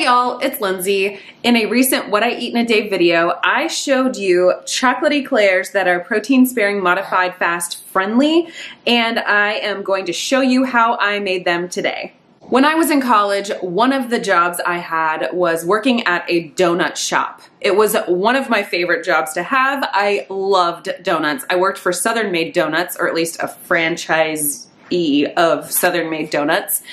Hey y'all, it's Lindsay. In a recent What I Eat in a Day video, I showed you chocolate eclairs that are protein sparing, modified, fast friendly, and I am going to show you how I made them today. When I was in college, one of the jobs I had was working at a donut shop. It was one of my favorite jobs to have. I loved donuts. I worked for Southern Made Donuts, or at least a franchisee of Southern Made Donuts.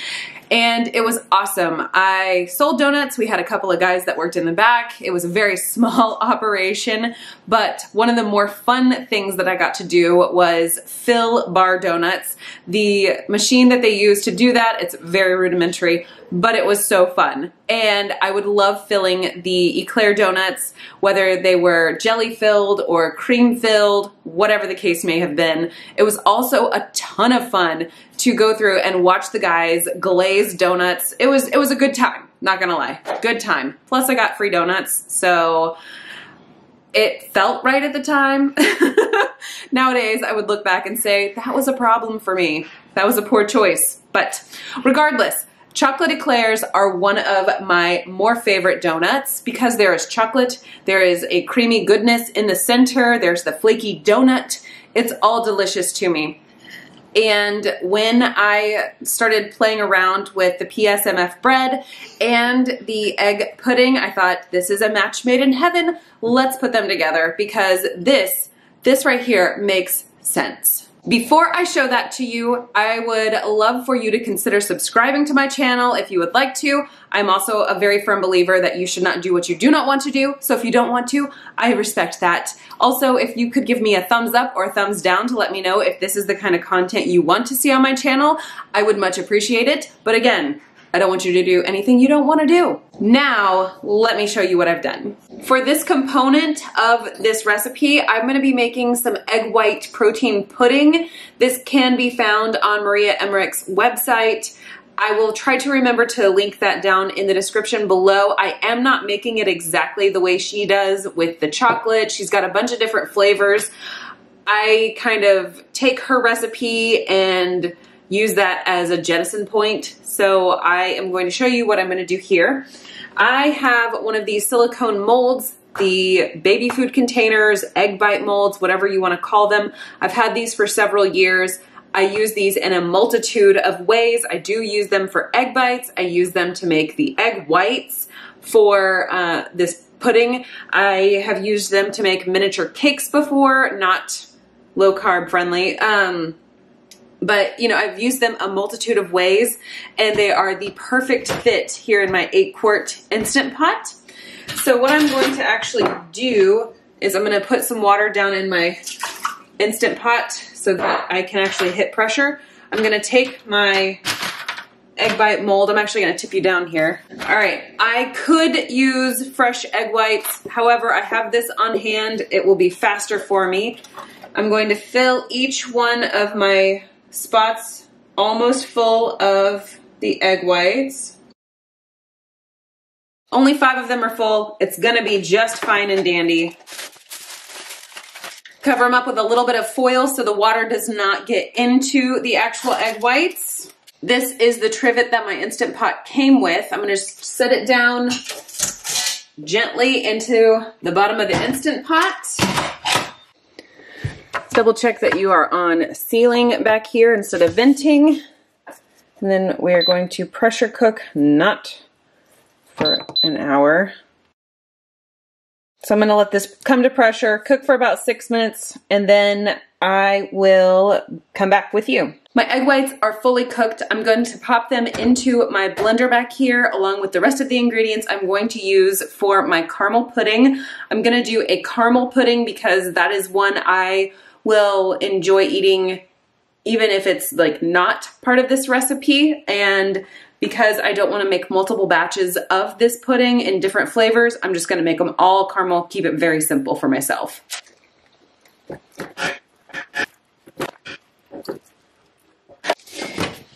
And it was awesome. I sold donuts. We had a couple of guys that worked in the back. It was a very small operation, but one of the more fun things that I got to do was fill bar donuts. The machine that they use to do that, it's very rudimentary, but it was so fun. And I would love filling the eclair donuts, whether they were jelly filled or cream filled, whatever the case may have been. It was also a ton of fun to go through and watch the guys glaze donuts. It was a good time, not gonna lie, good time. Plus I got free donuts, so it felt right at the time. Nowadays, I would look back and say, that was a problem for me. That was a poor choice. But regardless, chocolate eclairs are one of my more favorite donuts because there is chocolate, there is a creamy goodness in the center, there's the flaky donut. It's all delicious to me. And when I started playing around with the Psmf bread and the egg pudding, I thought, this is a match made in heaven. Let's put them together because this right here makes sense. Before I show that to you, I would love for you to consider subscribing to my channel if you would like to. I'm also a very firm believer that you should not do what you do not want to do. So if you don't want to, I respect that. Also, if you could give me a thumbs up or a thumbs down to let me know if this is the kind of content you want to see on my channel, I would much appreciate it. But again, I don't want you to do anything you don't want to do. Now, let me show you what I've done. For this component of this recipe, I'm going to be making some egg white protein pudding. This can be found on Maria Emmerich's website. I will try to remember to link that down in the description below. I am not making it exactly the way she does with the chocolate. She's got a bunch of different flavors. I kind of take her recipe and use that as a jettison point. So I am going to show you what I'm going to do here. I have one of these silicone molds, the baby food containers, egg bite molds, whatever you want to call them. I've had these for several years. I use these in a multitude of ways. I do use them for egg bites. I use them to make the egg whites for this pudding. I have used them to make miniature cakes before, not low carb friendly. But, you know, I've used them a multitude of ways, and they are the perfect fit here in my 8-quart Instant Pot. So what I'm going to actually do is I'm going to put some water down in my Instant Pot so that I can actually hit pressure. I'm going to take my egg bite mold. I'm actually going to tip you down here. All right, I could use fresh egg whites. However, I have this on hand. It will be faster for me. I'm going to fill each one of my spots almost full of the egg whites. Only 5 of them are full. It's gonna be just fine and dandy. Cover them up with a little bit of foil so the water does not get into the actual egg whites. This is the trivet that my Instant Pot came with. I'm gonna just set it down gently into the bottom of the Instant Pot. Double check that you are on sealing back here instead of venting. And then we're going to pressure cook, not for an hour. So I'm going to let this come to pressure, cook for about 6 minutes, and then I will come back with you. My egg whites are fully cooked. I'm going to pop them into my blender back here along with the rest of the ingredients I'm going to use for my caramel pudding. I'm going to do a caramel pudding because that is one I will enjoy eating even if it's like not part of this recipe, and because I don't want to make multiple batches of this pudding in different flavors, I'm just going to make them all caramel, keep it very simple for myself.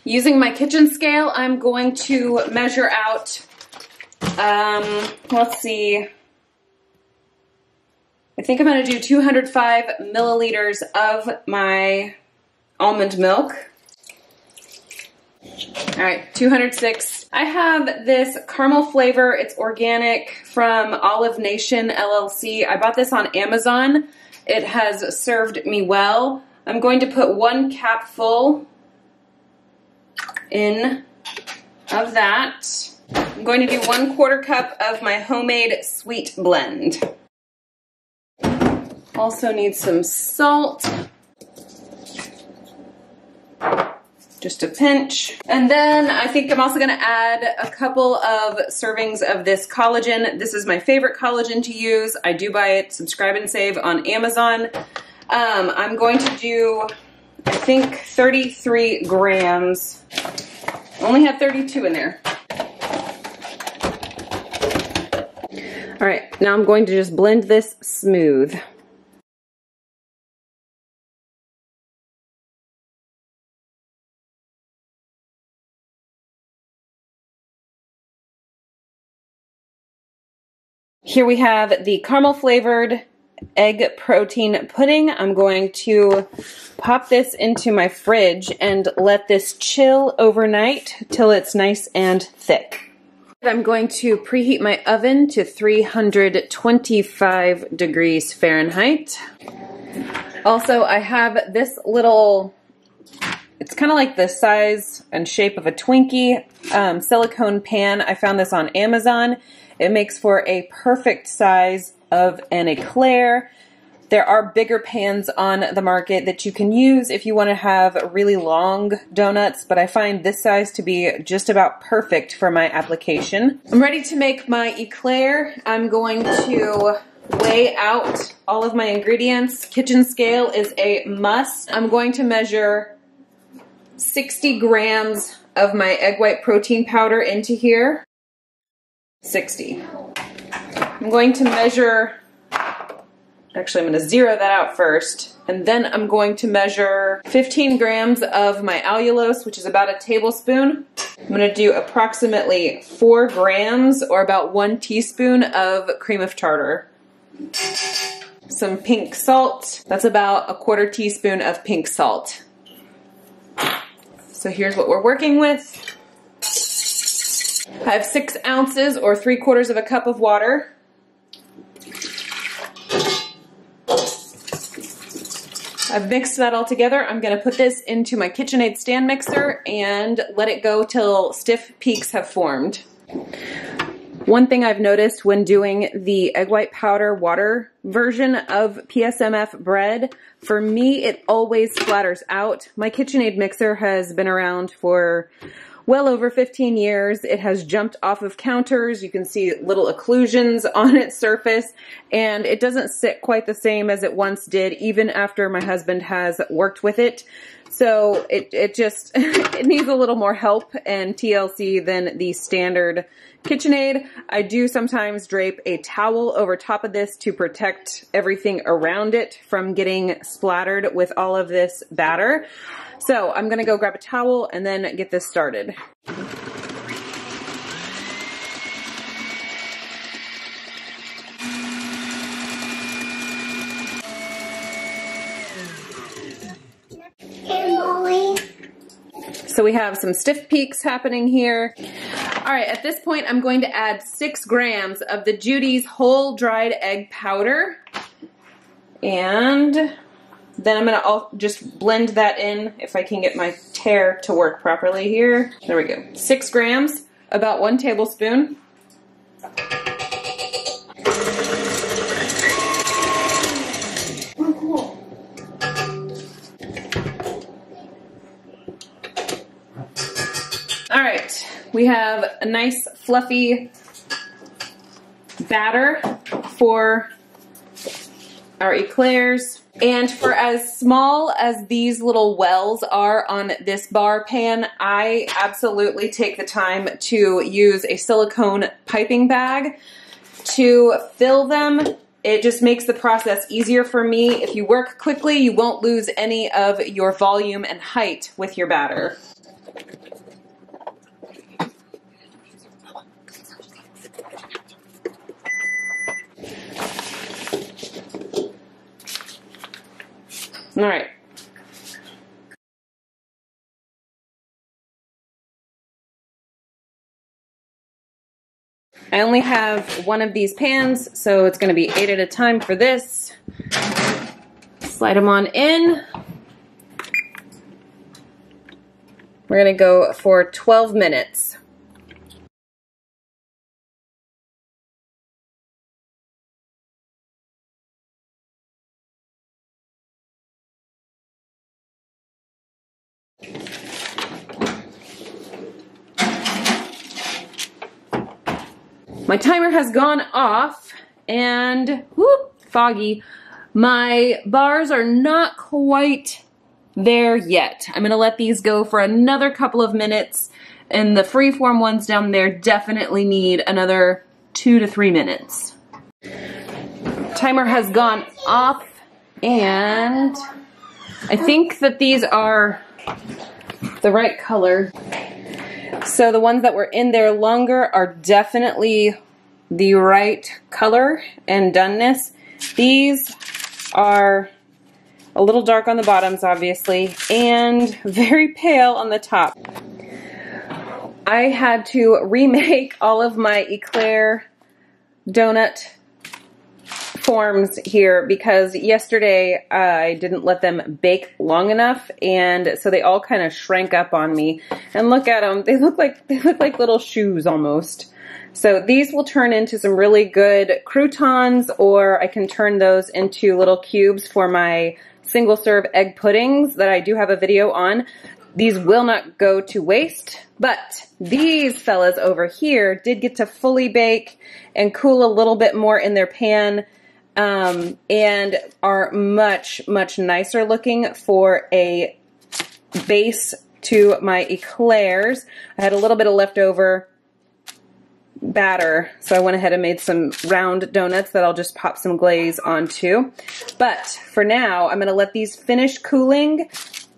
Using my kitchen scale, I'm going to measure out, let's see, I think I'm going to do 205 milliliters of my almond milk. All right, 206. I have this caramel flavor. It's organic from Olive Nation LLC. I bought this on Amazon. It has served me well. I'm going to put 1 capful in of that. I'm going to do 1/4 cup of my homemade sweet blend. Also need some salt. Just a pinch. And then I think I'm also gonna add a couple of servings of this collagen. This is my favorite collagen to use. I do buy it, subscribe and save on Amazon. I'm going to do, I think 33 grams. I only have 32 in there. All right, now I'm going to just blend this smooth. Here we have the caramel flavored egg protein pudding. I'm going to pop this into my fridge and let this chill overnight till it's nice and thick. I'm going to preheat my oven to 325 degrees Fahrenheit. Also, I have this little, it's kind of like the size and shape of a Twinkie silicone pan. I found this on Amazon. It makes for a perfect size of an eclair. There are bigger pans on the market that you can use if you want to have really long donuts, but I find this size to be just about perfect for my application. I'm ready to make my eclair. I'm going to weigh out all of my ingredients. Kitchen scale is a must. I'm going to measure 60 grams of my egg white protein powder into here. 60. I'm going to measure, actually I'm going to zero that out first, and then I'm going to measure 15 grams of my allulose, which is about a tablespoon. I'm going to do approximately 4 grams, or about 1 teaspoon of cream of tartar. Some pink salt, that's about a 1/4 teaspoon of pink salt. So here's what we're working with. I have 6 ounces or 3/4 of a cup of water. I've mixed that all together. I'm going to put this into my KitchenAid stand mixer and let it go till stiff peaks have formed. One thing I've noticed when doing the egg white powder water version of Psmf bread, for me it always splatters out. My KitchenAid mixer has been around for well over 15 years. It has jumped off of counters. You can see little occlusions on its surface, and it doesn't sit quite the same as it once did, even after my husband has worked with it. So it just, it needs a little more help and TLC than the standard KitchenAid. I do sometimes drape a towel over top of this to protect everything around it from getting splattered with all of this batter. So I'm gonna go grab a towel and then get this started. So we have some stiff peaks happening here. All right, at this point, I'm going to add 6 grams of the Judy's whole dried egg powder. And then I'm gonna just blend that in if I can get my tare to work properly here. There we go. 6 grams, about 1 tablespoon. All right, we have a nice fluffy batter for our eclairs. And for as small as these little wells are on this bar pan, I absolutely take the time to use a silicone piping bag to fill them. It just makes the process easier for me. If you work quickly, you won't lose any of your volume and height with your batter. All right. I only have one of these pans, so it's gonna be 8 at a time for this. Slide them on in. We're gonna go for 12 minutes. My timer has gone off and whoop, foggy. My bars are not quite there yet. I'm gonna let these go for another couple of minutes, and the freeform ones down there definitely need another 2 to 3 minutes. Timer has gone off, and I think that these are the right color. So the ones that were in there longer are definitely the right color and doneness. These are a little dark on the bottoms, obviously, and very pale on the top. I had to remake all of my Eclair donut forms here because yesterday I didn't let them bake long enough, and so they all kind of shrank up on me. And look at them; they look like little shoes almost. So these will turn into some really good croutons, or I can turn those into little cubes for my single serve egg puddings that I do have a video on. These will not go to waste, but these fellas over here did get to fully bake and cool a little bit more in their pan. And are much, much nicer looking for a base to my Eclairs. I had a little bit of leftover batter, so I went ahead and made some round donuts that I'll just pop some glaze onto. But for now, I'm going to let these finish cooling,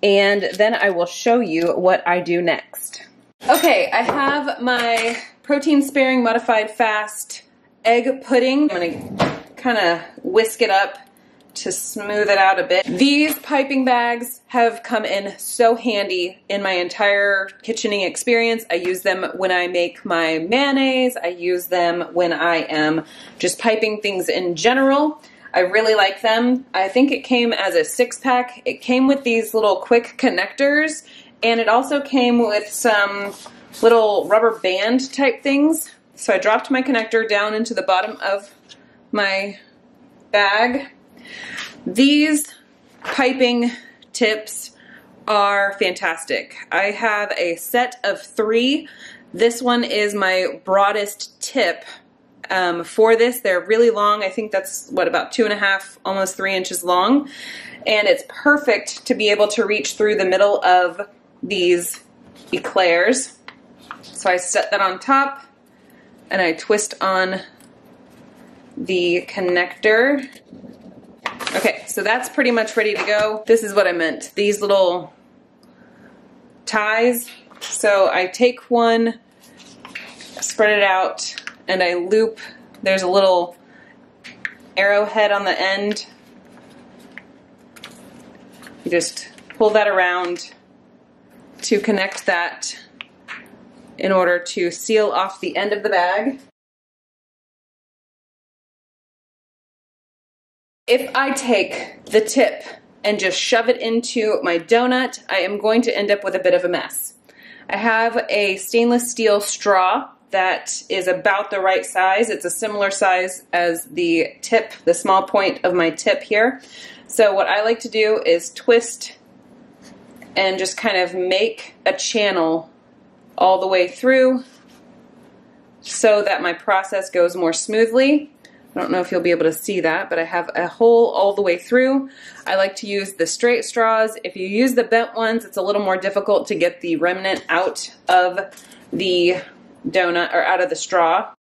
and then I will show you what I do next. Okay, I have my protein-sparing modified fast egg pudding. I'm going to kind of whisk it up to smooth it out a bit. These piping bags have come in so handy in my entire kitchening experience. I use them when I make my mayonnaise. I use them when I am just piping things in general. I really like them. I think it came as a 6-pack. It came with these little quick connectors, and it also came with some little rubber band type things. So I dropped my connector down into the bottom of my bag. These piping tips are fantastic. I have a set of 3. This one is my broadest tip for this. They're really long. I think that's what, about 2.5, almost 3 inches long. And it's perfect to be able to reach through the middle of these Eclairs. So I set that on top and I twist on the connector. Okay, so that's pretty much ready to go. This is what I meant, these little ties. So I take one, spread it out, and I loop. There's a little arrowhead on the end. You just pull that around to connect that in order to seal off the end of the bag. If I take the tip and just shove it into my donut, I am going to end up with a bit of a mess. I have a stainless steel straw that is about the right size. It's a similar size as the tip, the small point of my tip here. So what I like to do is twist and just kind of make a channel all the way through so that my process goes more smoothly. I don't know if you'll be able to see that, but I have a hole all the way through. I like to use the straight straws. If you use the bent ones, it's a little more difficult to get the remnant out of the donut or out of the straw.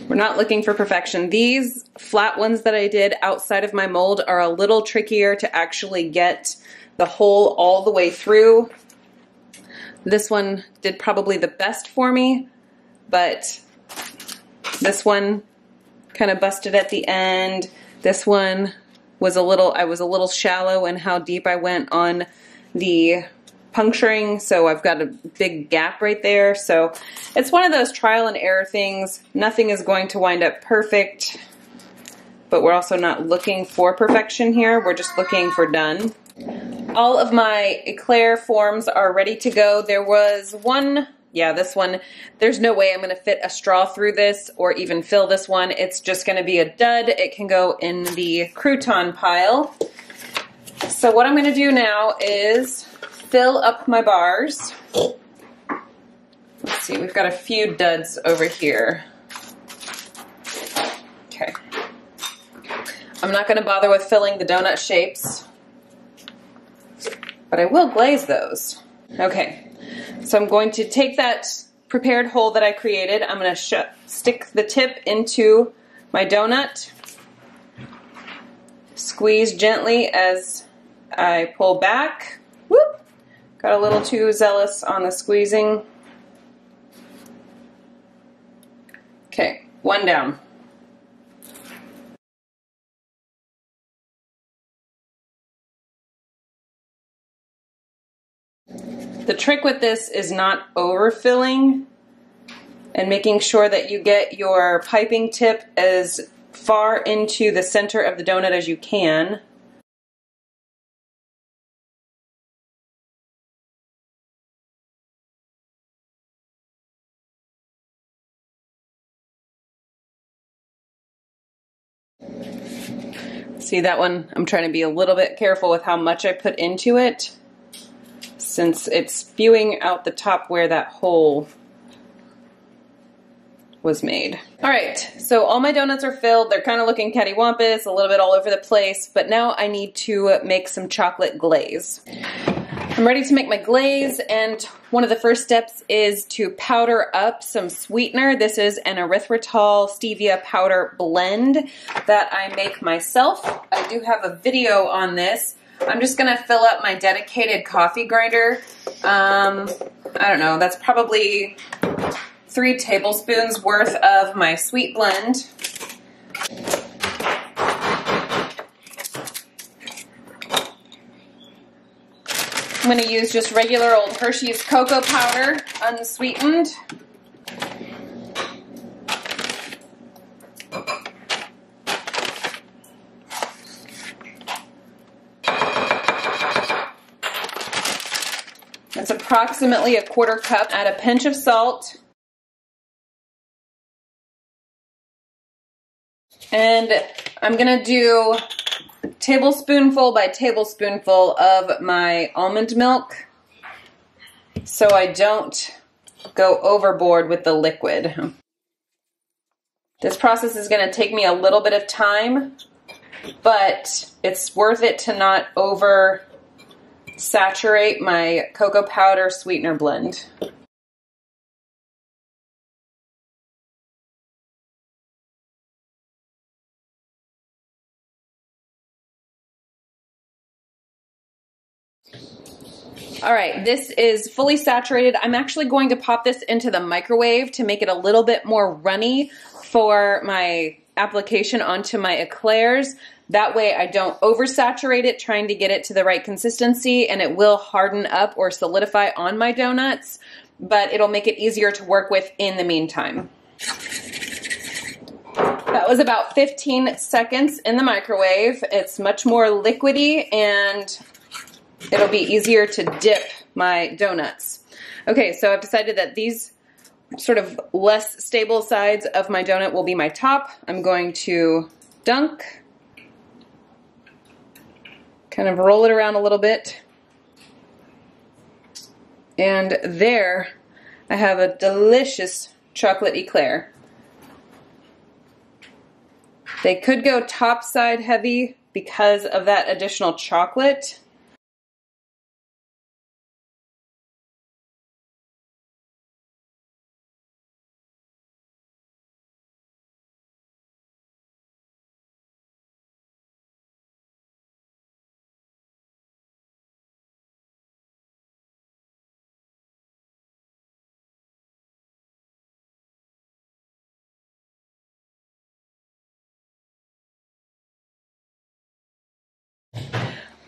We're not looking for perfection. These flat ones that I did outside of my mold are a little trickier to actually get the hole all the way through. This one did probably the best for me, but This one kind of busted at the end. This one was I was a little shallow in how deep I went on the puncturing, so I've got a big gap right there. So it's one of those trial and error things. Nothing is going to wind up perfect, but we're also not looking for perfection here. We're just looking for done. All of my eclair forms are ready to go. There was one, yeah, this one, there's no way I'm gonna fit a straw through this or even fill this one. It's just gonna be a dud. It can go in the crouton pile. So what I'm gonna do now is fill up my bars. Let's see, we've got a few duds over here. Okay. I'm not gonna bother with filling the donut shapes, but I will glaze those. Okay, so I'm going to take that prepared hole that I created. I'm gonna stick the tip into my donut, squeeze gently as I pull back. Whoop! Got a little too zealous on the squeezing. Okay, one down. The trick with this is not overfilling and making sure that you get your piping tip as far into the center of the donut as you can. See that one? I'm trying to be a little bit careful with how much I put into it, since it's spewing out the top where that hole was made. All right, so all my donuts are filled. They're kind of looking cattywampus, a little bit all over the place, but now I need to make some chocolate glaze. I'm ready to make my glaze, and one of the first steps is to powder up some sweetener. This is an erythritol stevia powder blend that I make myself. I do have a video on this. I'm just gonna fill up my dedicated coffee grinder. I don't know, that's probably 3 tablespoons worth of my sweet blend. I'm going to use just regular old Hershey's cocoa powder, unsweetened. That's approximately a 1/4 cup. Add a pinch of salt. And I'm going to do tablespoonful by tablespoonful of my almond milk so I don't go overboard with the liquid. This process is going to take me a little bit of time, but it's worth it to not over saturate my cocoa powder sweetener blend. All right, this is fully saturated. I'm actually going to pop this into the microwave to make it a little bit more runny for my application onto my eclairs. That way I don't oversaturate it trying to get it to the right consistency, and it will harden up or solidify on my donuts, but it'll make it easier to work with in the meantime. That was about 15 seconds in the microwave. It's much more liquidy and it'll be easier to dip my donuts. Okay, so I've decided that these sort of less stable sides of my donut will be my top. I'm going to dunk, kind of roll it around a little bit, and there I have a delicious chocolate eclair. They could go top side heavy because of that additional chocolate.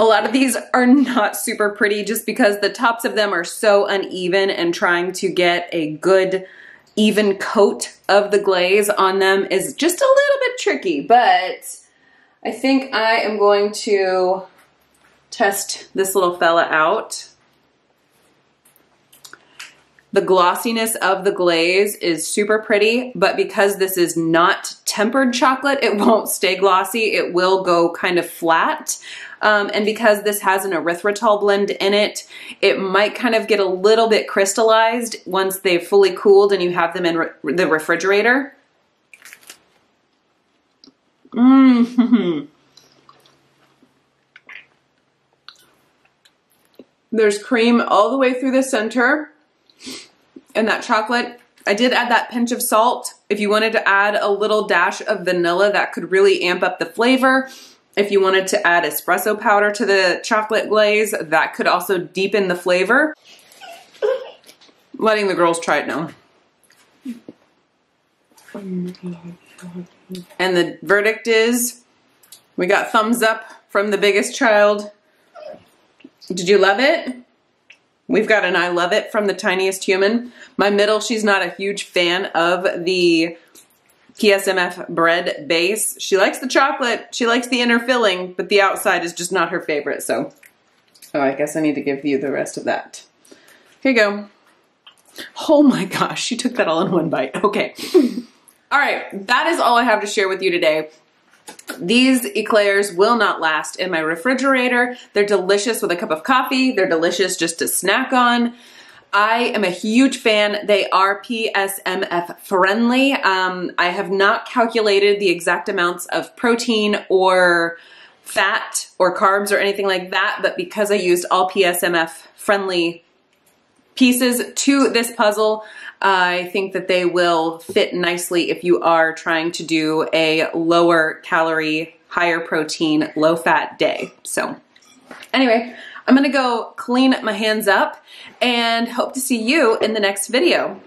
A lot of these are not super pretty just because the tops of them are so uneven, and trying to get a good even coat of the glaze on them is just a little bit tricky, but I think I am going to test this little fella out. The glossiness of the glaze is super pretty, but because this is not tempered chocolate, it won't stay glossy. It will go kind of flat. And because this has an erythritol blend in it, it might kind of get a little bit crystallized once they've fully cooled and you have them in the refrigerator. There's cream all the way through the center. And that chocolate, I did add that pinch of salt. If you wanted to add a little dash of vanilla, that could really amp up the flavor. If you wanted to add espresso powder to the chocolate glaze, that could also deepen the flavor. Letting the girls try it now. And the verdict is, we got thumbs up from the biggest child. Did you love it? We've got an I love it from the tiniest human. My middle, she's not a huge fan of the Psmf bread base. She likes the chocolate, she likes the inner filling, but the outside is just not her favorite. So, oh, I guess I need to give you the rest of that. Here you go. Oh my gosh, she took that all in one bite. Okay. All right, that is all I have to share with you today. These eclairs will not last in my refrigerator. They're delicious with a cup of coffee. They're delicious just to snack on. I am a huge fan. They are Psmf friendly. I have not calculated the exact amounts of protein or fat or carbs or anything like that, but because I used all Psmf friendly pieces to this puzzle, I think that they will fit nicely if you are trying to do a lower calorie, higher protein, low fat day. So anyway, I'm gonna go clean my hands up and hope to see you in the next video.